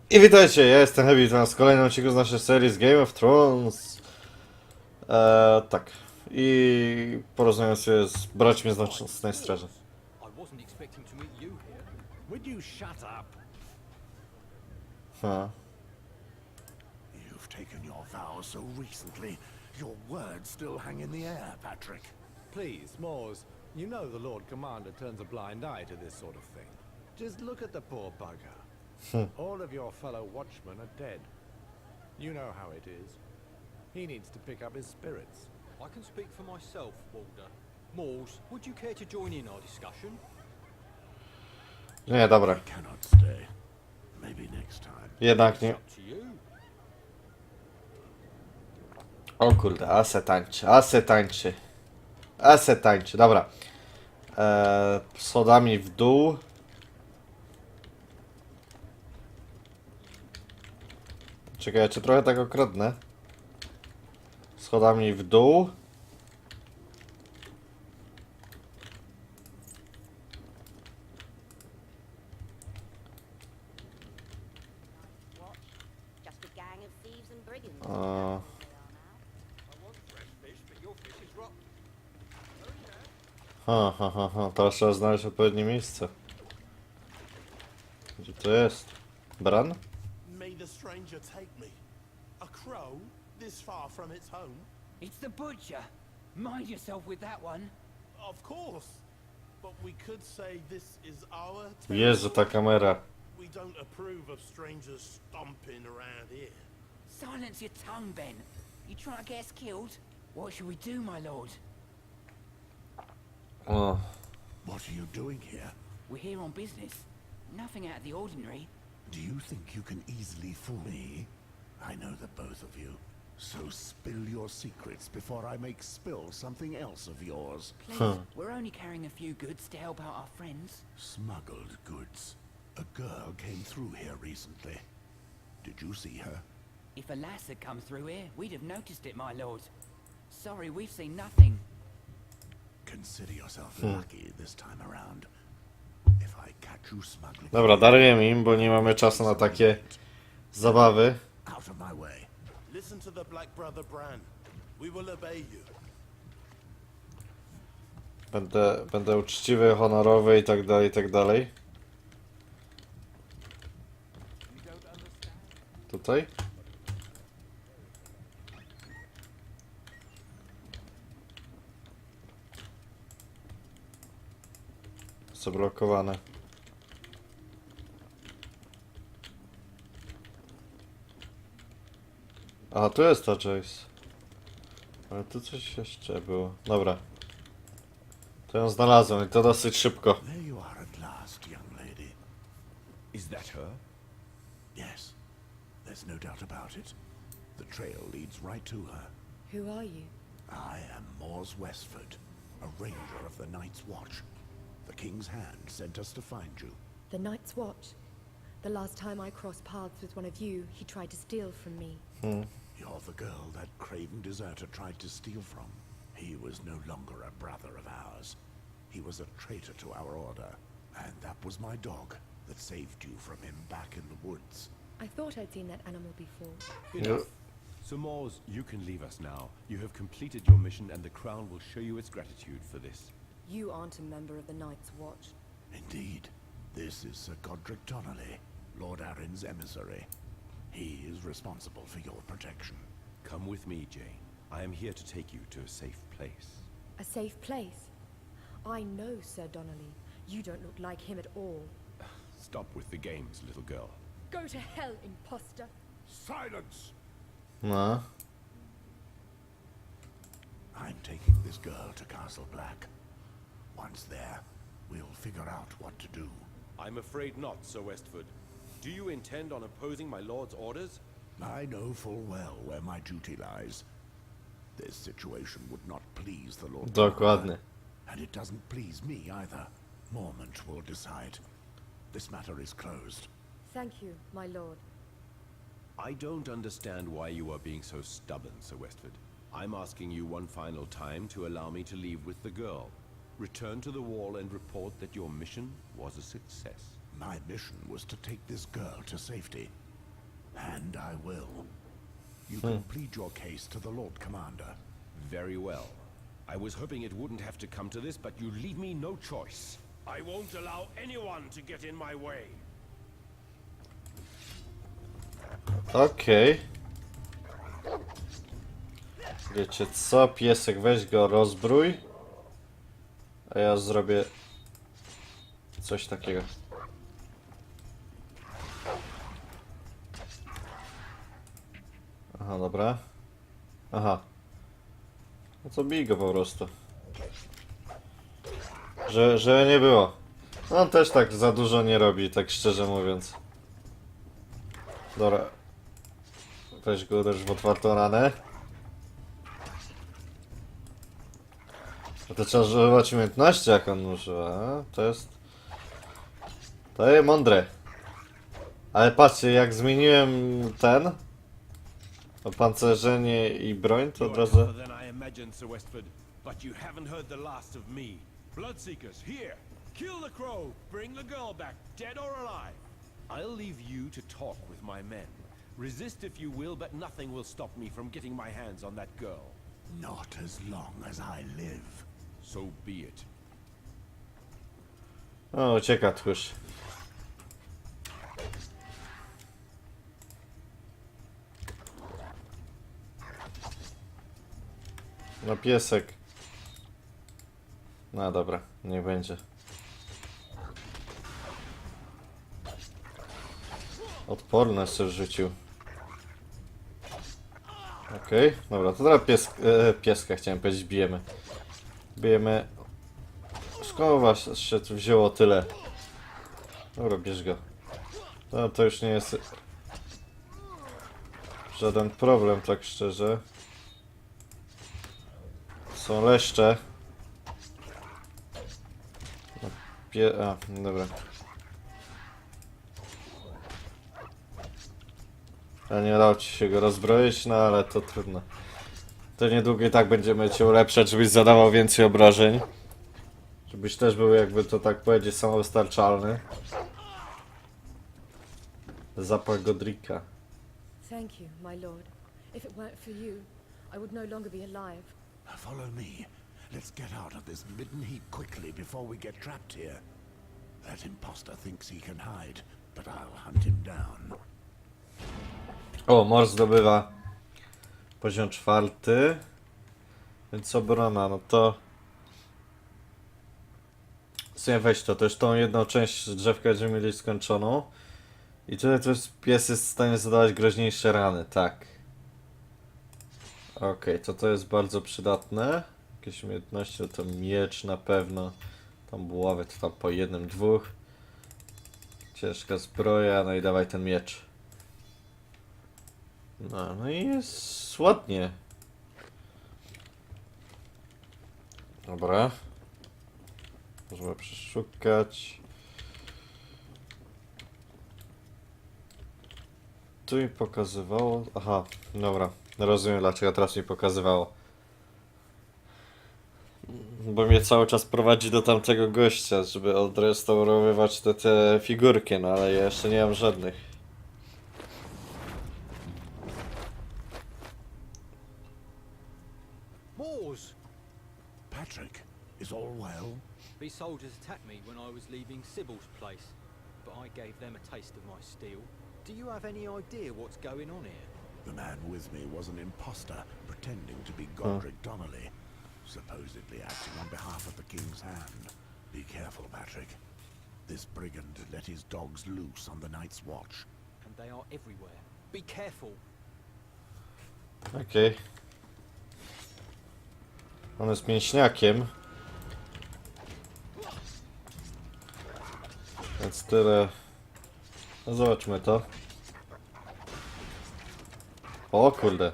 I witajcie, ja jestem Hebi, to jest kolejny odcinek z naszej serii z Game of Thrones. Tak. I porozmawiam się z braćmi z Nocnej Straży. Ha. You've taken your vow so recently, your words still hang in the air, Patrick. Please, Moors, you know the Lord Commander turns a blind eye to this sort of thing. Just look at the poor bugger. All of your fellow watchmen are dead. You know how it is. He needs to pick up his spirits. I can speak for myself, Walder. Moors, would you care to join in our discussion? Nie, dobra. I cannot stay. Maybe next time. Jednak nie. Up to you. O kurde, ase tańczy, ase tańczy. Ase tańczy, dobra. Schodami w dół. Czekaj, ja cię trochę tak okradnę. Schodami w dół. Just a gang of thieves and brigands. O, ha, ha, ha, ha. Teraz trzeba znaleźć odpowiednie miejsce. Gdzie to jest? Bran? May the stranger take me. A crow this far from its home? It's the butcher. Mind yourself with that one. Of course. But we could say this is our Jezu, ta kamera. We don't approve of strangers stomping around here. Silence your tongue, Ben. You trying to get us killed? What should we do, my lord? O, What are you doing here? We're here on business. Nothing out of the ordinary. Do you think you can easily fool me? I know the both of you. So spill your secrets before I make spill something else of yours. Please, we're only carrying a few goods to help out our friends. Smuggled goods. A girl came through here recently. Did you see her? If a lass had come through here, we'd have noticed it, my lord. Sorry, we've seen nothing. Consider yourself lucky this time around. If I catch you smuggling... dobra, darujemy im, bo nie mamy czasu na takie zabawy. Out of my way. Listen to the Black Brother Bran. We will obey you. Będę uczciwy, honorowy i tak dalej, i tak dalej. Tutaj? Zablokowane. A, tu jest ta Jace. Ale tu coś jeszcze było. Dobra. To ją znalazłem i to dosyć szybko. There you are at last, young lady. Is that her? Yes, there's no doubt about it. The trail leads right to her. Who are you? I am Mors Westford, a ranger of the Night's Watch. The King's Hand sent us to find you. The Night's Watch. The last time I crossed paths with one of you, he tried to steal from me. You're the girl that craven deserter tried to steal from. He was no longer a brother of ours. He was a traitor to our order. And that was my dog that saved you from him back in the woods. I thought I'd seen that animal before. Enough. So Moors, you can leave us now. You have completed your mission and the Crown will show you its gratitude for this. You aren't a member of the Night's Watch. Indeed. This is Sir Godric Donnelly, Lord Arryn's emissary. He is responsible for your protection. Come with me, Jane. I am here to take you to a safe place. A safe place? I know Sir Donnelly. You don't look like him at all. Stop with the games, little girl. Go to hell, imposter! Silence! No. I'm taking this girl to Castle Black. Once there, we'll figure out what to do. I'm afraid not, Sir Westford. Do you intend on opposing my lord's orders? I know full well where my duty lies. This situation would not please the Lord Dokładnie. Commander, and it doesn't please me either. Moment will decide. This matter is closed. Thank you, my lord. I don't understand why you are being so stubborn, Sir Westford. I'm asking you one final time to allow me to leave with the girl. Return to the wall and report that your mission was a success. My mission was to take this girl to safety. And I will. You can plead your case to the Lord Commander. Very well. I was hoping it wouldn't have to come to this, but you leave me no choice. I won't allow anyone to get in my way. Okej. Wiecie co? Piesek, weź go, rozbrój. A ja zrobię coś takiego. Aha, dobra. Aha. No to bij go po prostu. Że nie było. No, on też tak za dużo nie robi, tak szczerze mówiąc. Dobra. Weź go uderz w otwartą ranę. A to trzeba używać umiejętności, jak on używa. To jest mądre. Ale patrzcie, jak zmieniłem ten opancerzenie i broń, to od razu... Than I imagined, Sir Westford, but you haven't heard the last of me. Bloodseekers, here! Kill the crow! Bring the girl back, dead or alive! I'll leave you to talk with my men. Resist if you will, but nothing will stop me from getting my hands on that girl. Not as long as I live. So be it. O, ucieka tchórz. No piesek. No dobra, niech będzie. Odporność sobie rzucił. Okej, dobra, to teraz pieska chciałem powiedzieć, bijemy. Bijemy. Skąd was się tu wzięło tyle? Dobra, bierz go. No to już nie jest żaden problem, tak szczerze. Są leszcze. No, dobra. A nie udało ci się go rozbroić, no ale to trudno. To niedługo i tak będziemy cię ulepszać, żebyś zadawał więcej obrażeń. Żebyś też był, jakby to tak powiedzieć, samowystarczalny. Zapach Godrika. Thank you, my lord. If it weren't for you, I would no longer be alive. Follow me. Let's get out of this midden heap quickly before we get trapped here. That imposter thinks he can hide, but I'll hunt him down. O, Mor zdobywa poziom 4. Więc obrona, no to... W sumie weź to, też tą jedną część drzewka będziemy mieli skończoną. I tutaj to jest, pies jest w stanie zadawać groźniejsze rany, tak. Okej, to jest bardzo przydatne. Jakieś umiejętności, no to miecz na pewno. Tam buławy to tam po jednym, dwóch. Ciężka zbroja, no i dawaj ten miecz. No i jest ładnie. Dobra. Możemy przeszukać. Tu mi pokazywało... Aha, dobra. Rozumiem, dlaczego teraz mi pokazywało. Bo mnie cały czas prowadzi do tamtego gościa, żeby odrestaurowywać te figurki, no ale ja jeszcze nie mam żadnych. Moors! Patrick, is all well? These soldiers attacked me when I was leaving Sybil's place, but I gave them a taste of my steel. Do you have any idea what's going on here? The man with me was an imposter pretending to be Godric Donnelly, supposedly acting on behalf of the King's Hand. Be careful, Patrick. This brigand let his dogs loose on the night's watch. And they are everywhere. Be careful! Okej. On jest mięśniakiem. Więc tyle. No zobaczmy to. O kurde.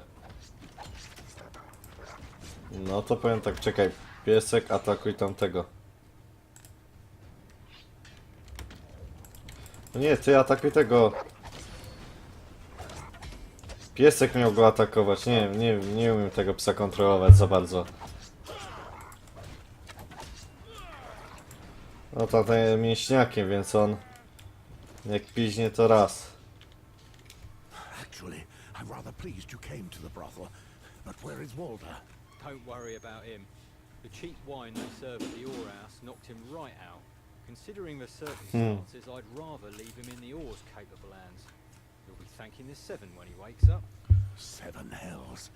No to powiem tak, czekaj. Piesek, atakuj tamtego. No nie, ty atakuj tego. Piesek miał go atakować. Nie umiem tego psa kontrolować za bardzo. No to ten mięśniakiem, więc on jak piźnie to raz. Actually, I'm rather pleased you came to the brothel. But where is Walter? Don't worry about him. The cheap wine they serve at the Oar-house knocked him right out. Considering the circumstances, I'd rather leave him in the Oar's capable hands. He'll be thanking the Seven when he wakes up. 7 hells.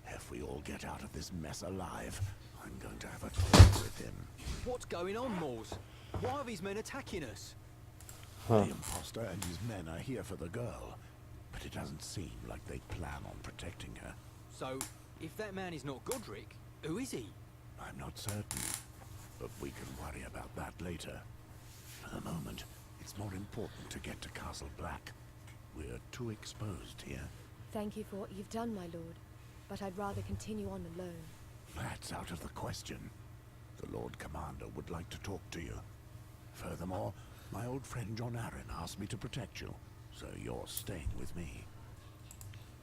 If we all get out of this mess alive, I'm going to have a talk with him. What's going on, Moors? Why are these men attacking us? The imposter and his men are here for the girl, but it doesn't seem like they plan on protecting her. So, if that man is not Godric, who is he? I'm not certain, but we can worry about that later. For the moment, it's more important to get to Castle Black. We're too exposed here. Thank you for what you've done, my lord. But I'd rather continue on alone. That's out of the question. The Lord Commander would like to talk to you. Furthermore, my old friend John Arryn asked me to protect you, so you're staying with me.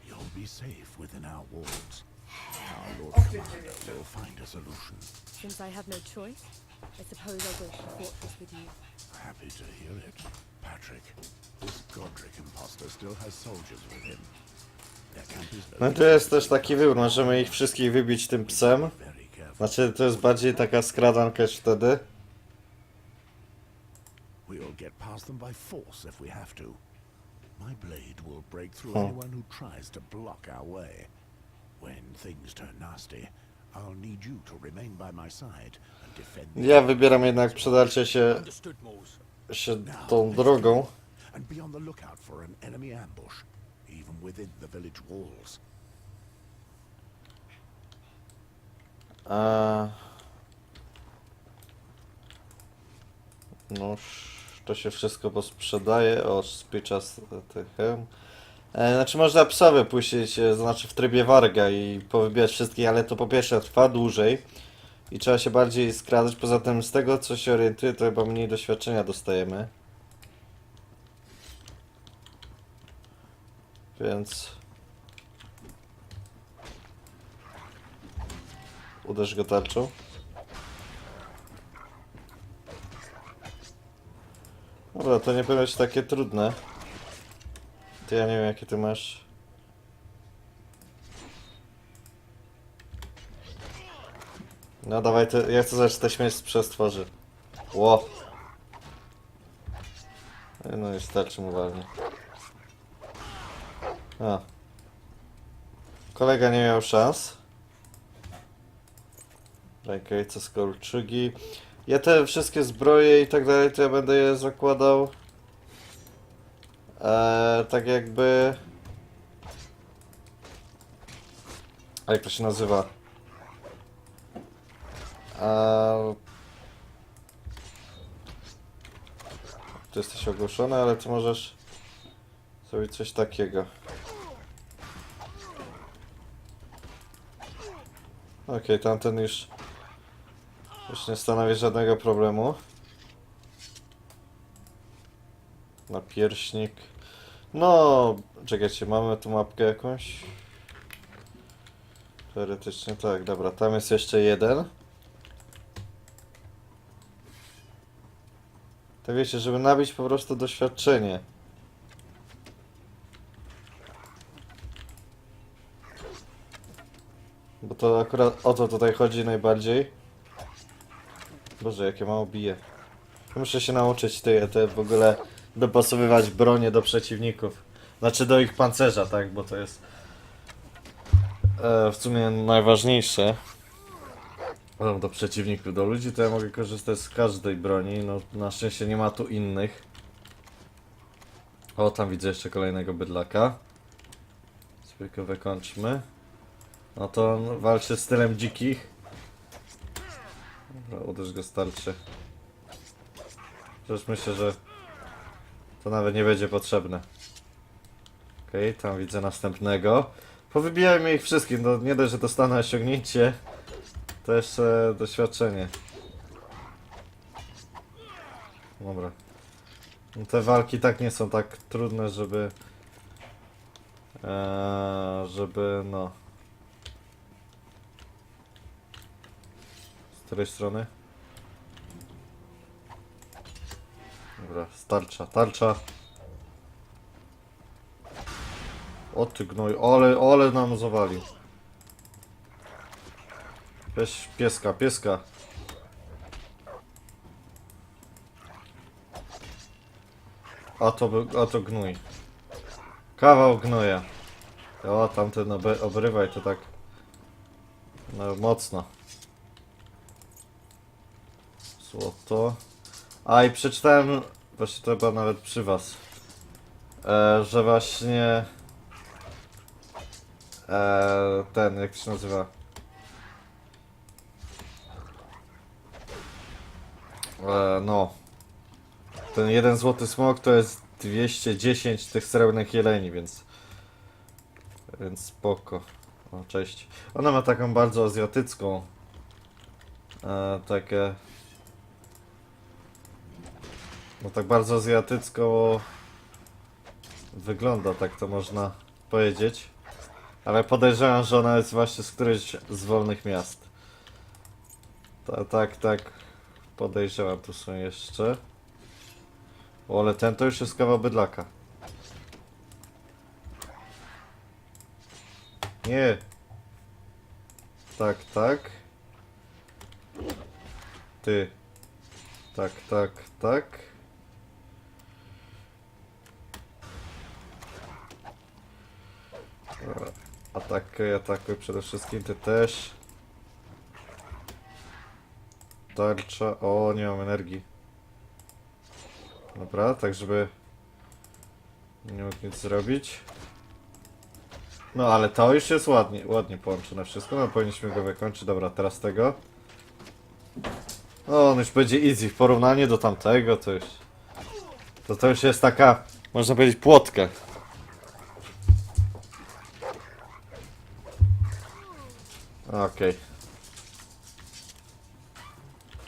You'll be safe within our walls. Our Lord Commander will find a solution. Since I have no choice, I suppose I'll go to the fortress with you. Happy to hear it. Patrick, this Godric imposter still has soldiers with him. Their camp is No to jest też taki wybór, możemy ich wszystkich wybić tym psem. very careful. Znaczy to jest bardziej taka skradanka niż wtedy. We'll get past them by force if we have to. My blade will break through Hmm. anyone who tries to block our way. When things turn nasty, I'll need you to remain by my side and defend the Ja wybieram jednak przedarcie Understood, Moors. się Now, tą let's drogą. go and be on the lookout for an enemy ambush, even within the village walls. No, to się wszystko posprzedaje. O, spicza z tychem. Znaczy można psa wypuścić, znaczy w trybie warga i powybierać wszystkich, ale to po pierwsze trwa dłużej i trzeba się bardziej skradać. Poza tym z tego co się orientuję, to chyba mniej doświadczenia dostajemy. Więc uderz go tarczą. Dobra, to nie powinno być takie trudne. Ty, ja nie wiem jakie ty masz. No dawaj, ja chcę zobaczyć te śmierć z przestworzy. Ło! No i starczy mu walnie. A. Kolega nie miał szans. Rękawice z kolczygi. Ja te wszystkie zbroje i tak dalej, to ja będę je zakładał tak jakby... A jak to się nazywa? Tu jesteś ogłoszony, ale ty możesz zrobić coś takiego. Okej, tamten już nie stanowi żadnego problemu. Napierśnik. No, czekajcie, mamy tu mapkę jakąś? Teoretycznie tak, dobra, tam jest jeszcze jeden. To wiecie, żeby nabić po prostu doświadczenie. Bo to akurat o to tutaj chodzi najbardziej. Boże, jakie mało bije. Muszę się nauczyć te w ogóle dopasowywać bronię do przeciwników. Znaczy do ich pancerza, tak? Bo to jest w sumie najważniejsze. Do przeciwników, do ludzi to ja mogę korzystać z każdej broni. No na szczęście nie ma tu innych. O, tam widzę jeszcze kolejnego bydlaka. Sobie go wykończmy. No to on walczy stylem dzikich. Dobra, uderz go starczy. Przecież myślę, że to nawet nie będzie potrzebne. Okej, tam widzę następnego. Powybijajmy ich wszystkich, no nie dość, że dostanę osiągnięcie, to jeszcze doświadczenie. Dobra. No te walki tak nie są tak trudne, żeby no... Z której strony? Dobra, tarcza. O ty gnoj, ale nam zawalił. Weź pieska, pieska. A to gnój. Kawał gnoja. O, tamten obrywaj to tak. No, mocno. Złoto. A i przeczytałem, właśnie to chyba nawet przy was, że właśnie ten, jak to się nazywa? No. Ten jeden złoty smok to jest 210 tych srebrnych jeleni, więc spoko. O, cześć. Ona ma taką bardzo azjatycką takie, no tak bardzo azjatycko wygląda, tak to można powiedzieć. Ale podejrzewam, że ona jest właśnie z którejś z wolnych miast. Tak podejrzewam, tu są jeszcze. O, ale ten to już jest kawał bydlaka. Nie. Tak. Ty. Tak. Dobra. Atakuj przede wszystkim, ty też. Tarcza. O, nie mam energii. Dobra, tak żeby nie mógł nic zrobić. No ale to już jest ładnie połączone wszystko, no powinniśmy go wykończyć. Dobra, teraz tego. O, on już będzie easy w porównaniu do tamtego, to już... To już jest taka, można powiedzieć, płotka. Okej.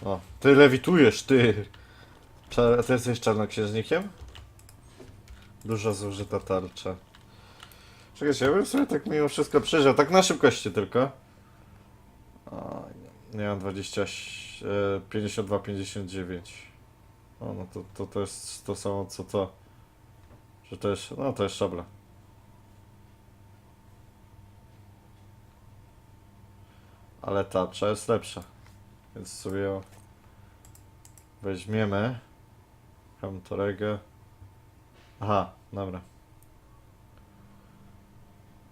O, ty lewitujesz, ty! Ty jesteś czarnoksiężnikiem? Dużo zużyta tarcza. Czekajcie, ja bym sobie tak mimo wszystko przeżył, tak na szybkości tylko. O, nie mam 52, 59. O, no to jest to samo co to. Że to jest, no to jest szabla. Ale tarcza jest lepsza. Więc sobie ją weźmiemy. Kamtorego. Aha, dobra.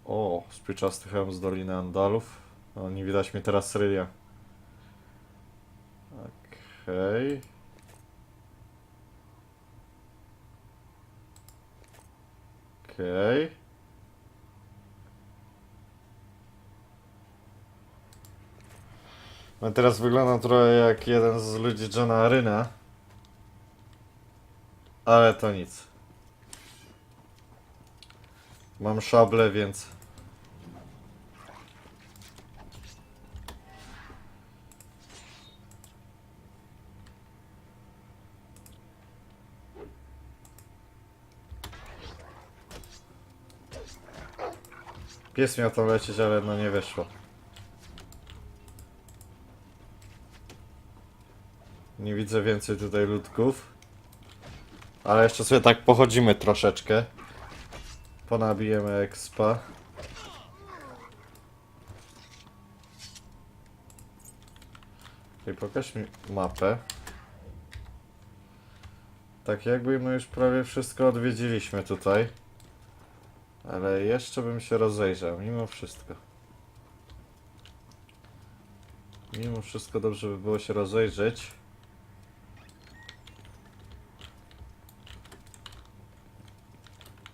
O, spyczasty hełm z Doliny Andalów. No, nie widać mnie teraz Rylia. Okej. Okej. No teraz wyglądam trochę jak jeden z ludzi Johna Aryna. Ale to nic. Mam szablę, więc... Pies miał tam lecieć, ale no nie wyszło. Nie widzę więcej tutaj ludków. Ale jeszcze sobie tak pochodzimy troszeczkę. Ponabijemy expa. I pokaż mi mapę. Tak jakby my już prawie wszystko odwiedziliśmy tutaj. Ale jeszcze bym się rozejrzał, mimo wszystko. Mimo wszystko dobrze by było się rozejrzeć.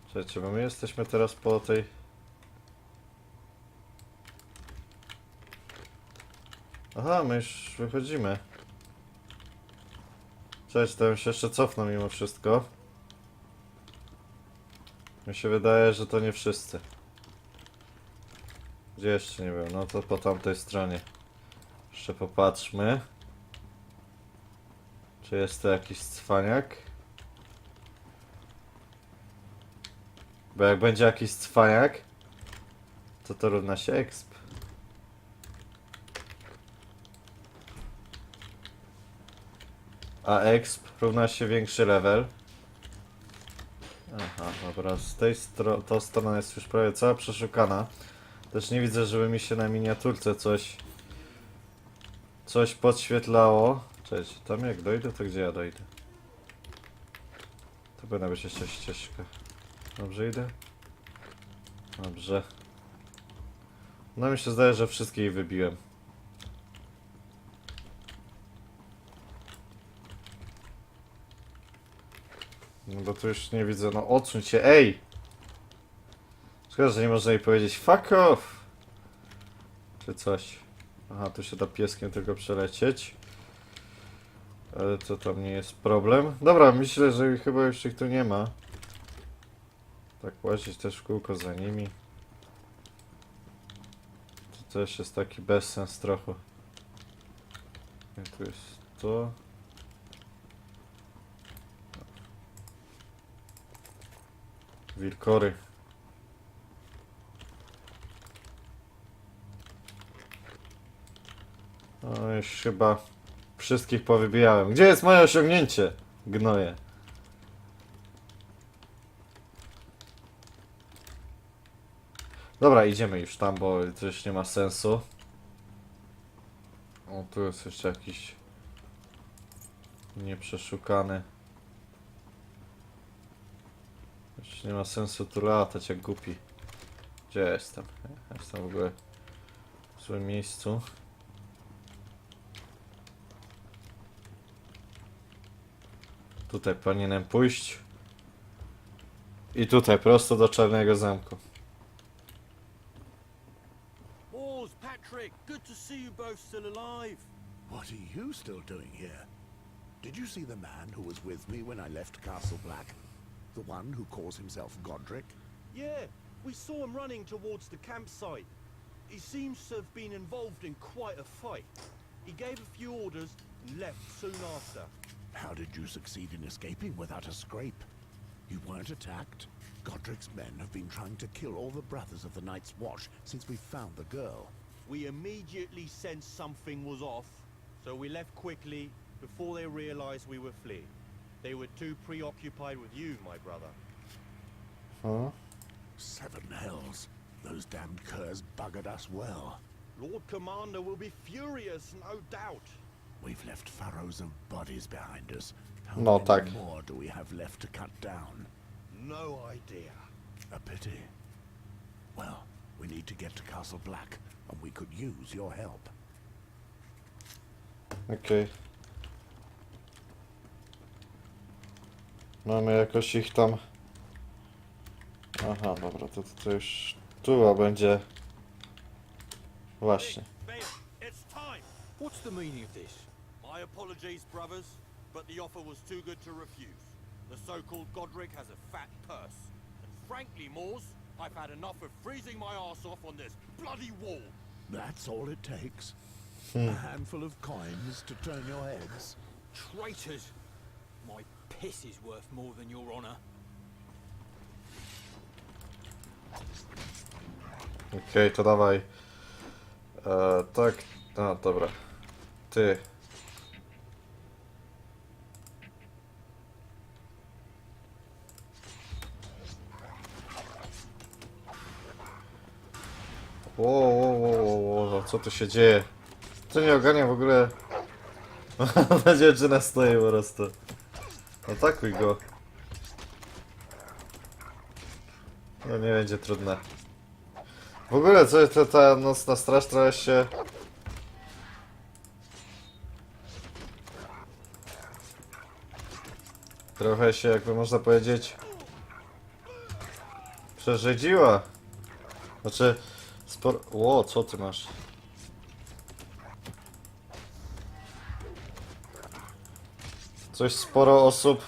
Słuchajcie, bo my jesteśmy teraz po tej... Aha, my już wychodzimy. Cześć, to bym się jeszcze cofnął mimo wszystko. Mi się wydaje, że to nie wszyscy. Gdzie jeszcze nie wiem? No to po tamtej stronie. Jeszcze popatrzmy. Czy jest to jakiś cwaniak? Bo jak będzie jakiś cwaniak, to równa się exp. A exp równa się większy level. Aha, dobra, z tej ta strona jest już prawie cała przeszukana. Też nie widzę, żeby mi się na miniaturce coś podświetlało. Cześć, tam jak dojdę, to gdzie ja dojdę? To powinna być jeszcze ścieżka. Dobrze idę? Dobrze. No mi się zdaje, że wszystkie je wybiłem. No bo tu już nie widzę, no odsuń się, ej! Szkoda, że nie można jej powiedzieć fuck off! Czy coś. Aha, tu się da pieskiem tylko przelecieć. Ale to tam nie jest problem. Dobra, myślę, że chyba już ich tu nie ma. Tak łazić też w kółko za nimi. To też jest taki bezsens trochę. I tu jest to. Wilkory. No już chyba wszystkich powybijałem. Gdzie jest moje osiągnięcie? Gnoje. Dobra, idziemy już tam, bo to już nie ma sensu. O, tu jest jeszcze jakiś nieprzeszukany. Już nie ma sensu tu latać jak głupi. Gdzie ja jestem? Ja jestem w ogóle w złym miejscu. Tutaj powinienem pójść. I tutaj prosto do Czarnego Zamku. Moors, Patrick, good to see you both still alive. What are you still doing here? Did you see the man who was with me when I left Castle Black? The one who calls himself Godric? Yeah, we saw him running towards the campsite. He seems to have been involved in quite a fight. He gave a few orders and left soon after. How did you succeed in escaping without a scrape? You weren't attacked? Godric's men have been trying to kill all the brothers of the Night's Watch since we found the girl. We immediately sensed something was off, so we left quickly before they realized we were fleeing. They were too preoccupied with you, my brother. Huh? Seven hells. Those damned curs buggered us well. Lord Commander will be furious, no doubt. We've left furrows of bodies behind us. How No, many tak. more do we have left to cut down? No idea. A pity. Well, we need to get to Castle Black, and we could use your help. Okej. Mamy jakoś ich tam... Aha, dobra, to już tu, a będzie... Właśnie. Babe, it's time. What's the meaning of this? My apologies, brothers, but the offer was too good to refuse. The so-called Godric has a fat purse. And frankly, Moors, I've had enough of freezing my arse off on this bloody wall. That's all it takes. A handful of coins to turn your heads. Traitors! My piss is worth more than your honor. Okej, to dawaj. Tak, no dobra. Ty. Wow, co tu się dzieje? Co nie ogarnia w ogóle? Ta dziewczyna stoi po prostu. Atakuj go. No nie będzie trudne. W ogóle co ta nocna straż trochę się... Trochę się, jakby można powiedzieć... Przerzedziła. Znaczy... Ło, co ty masz? Coś sporo osób...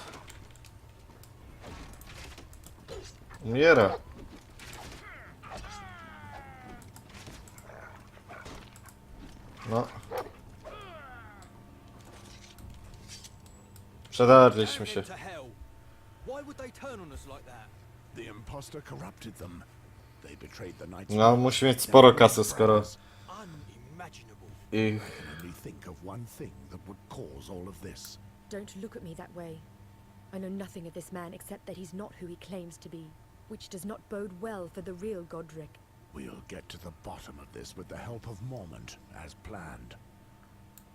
umiera. No. Przedarliśmy się. To hell. Why would they turn on us like that? The imposter corrupted them. They betrayed the Night's No, Watch. musi mieć sporo kasy, skoro Unimaginable. ich... I can only think of one thing that would cause all of this. Don't look at me that way. I know nothing of this man except that he's not who he claims to be, which does not bode well for the real Godric. We'll get to the bottom of this with the help of Mormont, as planned.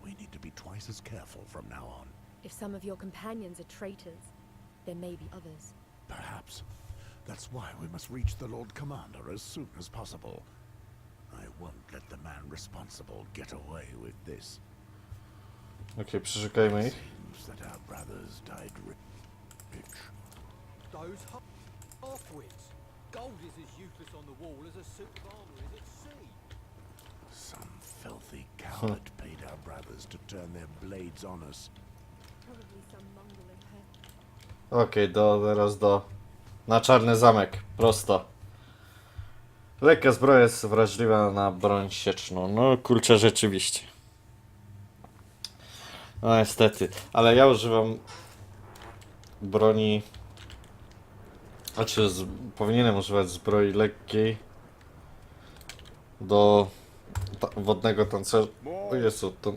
We need to be twice as careful from now on. If some of your companions are traitors, there may be others. Perhaps. That's why we must reach the Lord Commander as soon as possible. I won't let the man responsible get away with this. Okej, przeszukajmy ich. Seems that our brothers died rich. Those half-wits. Gold is as useless on the wall as a suit of armor is at sea. Some filthy coward paid our brothers to turn their blades on us. Probably some Mongol in her. Okej, teraz na Czarny Zamek, prosto. Lekka zbroja jest wrażliwa na broń sieczną. No kurczę, rzeczywiście. No niestety, ale ja używam broni... Znaczy, powinienem używać zbroi lekkiej do wodnego tancerza. O Jezu, to...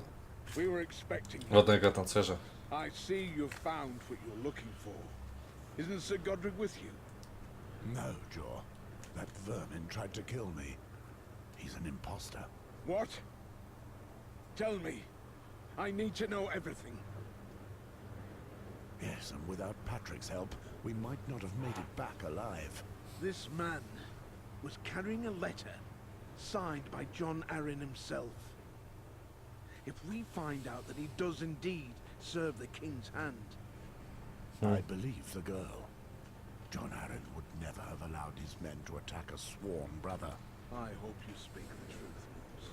Wodnego tancerza. I see you've found what you're looking for. Isn't Sir Godric with you? No, Jaw. That vermin tried to kill me. He's an imposter. What? Tell me. I need to know everything. Yes, and without Patrick's help, we might not have made it back alive. This man was carrying a letter signed by John Arryn himself. If we find out that he does indeed serve the king's hand, I believe the girl. John Arryn would never have allowed his men to attack a sworn brother. I hope you speak the truth, Moose.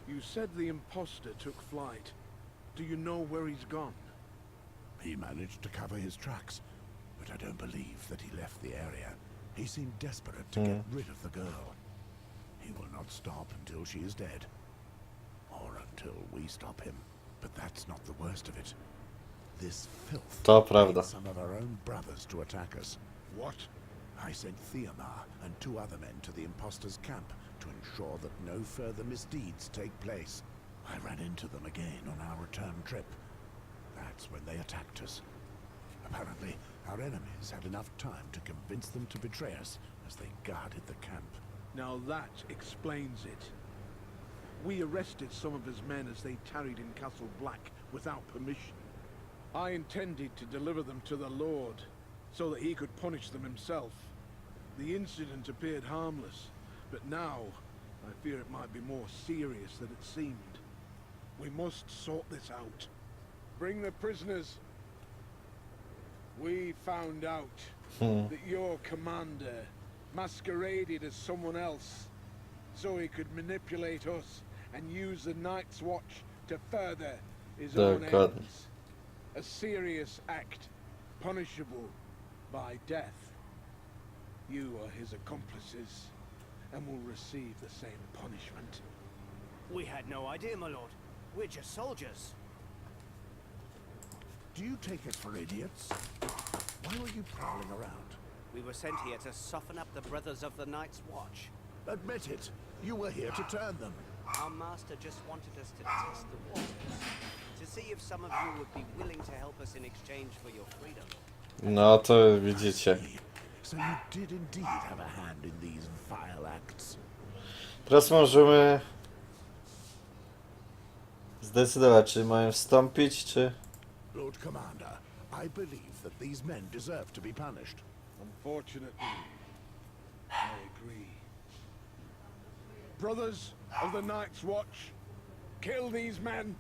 You said the imposter took flight. Do you know where he's gone? He managed to cover his tracks, but I don't believe that he left the area. He seemed desperate to get rid of the girl. He will not stop until she is dead. Or until we stop him. But that's not the worst of it. This filth To prawda. paid some of our own brothers to attack us. What? I sent Theomar and 2 other men to the imposter's camp to ensure that no further misdeeds take place. I ran into them again on our return trip. That's when they attacked us. Apparently, our enemies had enough time to convince them to betray us as they guarded the camp. Now that explains it. We arrested some of his men as they tarried in Castle Black without permission. I intended to deliver them to the Lord, so that he could punish them himself. The incident appeared harmless, but now I fear it might be more serious than it seemed. We must sort this out. Bring the prisoners. We found out that your commander masqueraded as someone else, so he could manipulate us and use the Night's Watch to further his own ends. A serious act, punishable by death. You are his accomplices, and will receive the same punishment. We had no idea, my lord. We're just soldiers. Do you take us for idiots? Why were you prowling around? We were sent here to soften up the brothers of the Night's Watch. Admit it. You were here to turn them. Our master just wanted us to test the waters, to see if some of you would be willing to help us in exchange for your freedom. No to widzicie. So you did indeed have a hand in these vile acts. Teraz możemy zdecydować, czy mają wstąpić, czy... Lord Commander, I believe that these men deserve to be punished. Unfortunately, I agree. Brothers of the Night's Watch, kill these men.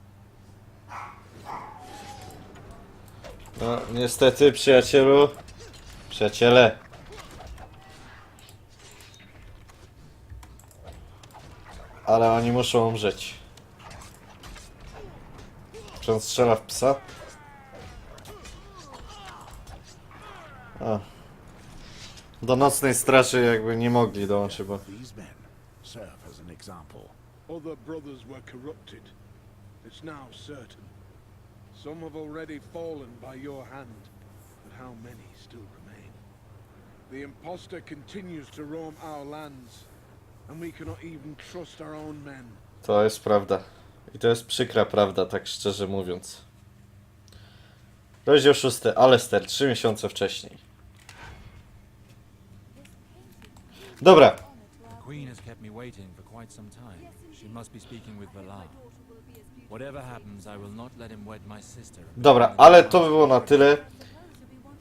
No, niestety, przyjaciele. Ale oni muszą umrzeć. Czy on strzela w psa? O. Do nocnej straży jakby nie mogli dołączyć, bo... These men serve as an example. Other brothers were corrupted. It's now certain. Some have already fallen by your hand, but how many still remain? The imposter continues to roam our lands, and we cannot even trust our own men. To jest prawda. I to jest przykra prawda, tak szczerze mówiąc. Rozdział 6. Alester, 3 miesiące wcześniej. Dobra. The Queen has kept me waiting for quite some time. She must be speaking with Valar. Whatever happens, I will not let him wed my sister. Dobra, ale to by było na tyle.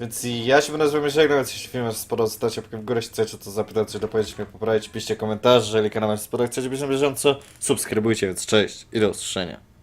Więc ja się będę z wami żegnał, więc jeśli film wam się spodobał, zostawcie łapkę w górę, jeśli chcecie to zapytać, coś dopowiedzieć mnie poprawić, piszcie komentarze, jeżeli kanał wam się spodobał, chcecie być na bieżąco, subskrybujcie, więc cześć i do usłyszenia.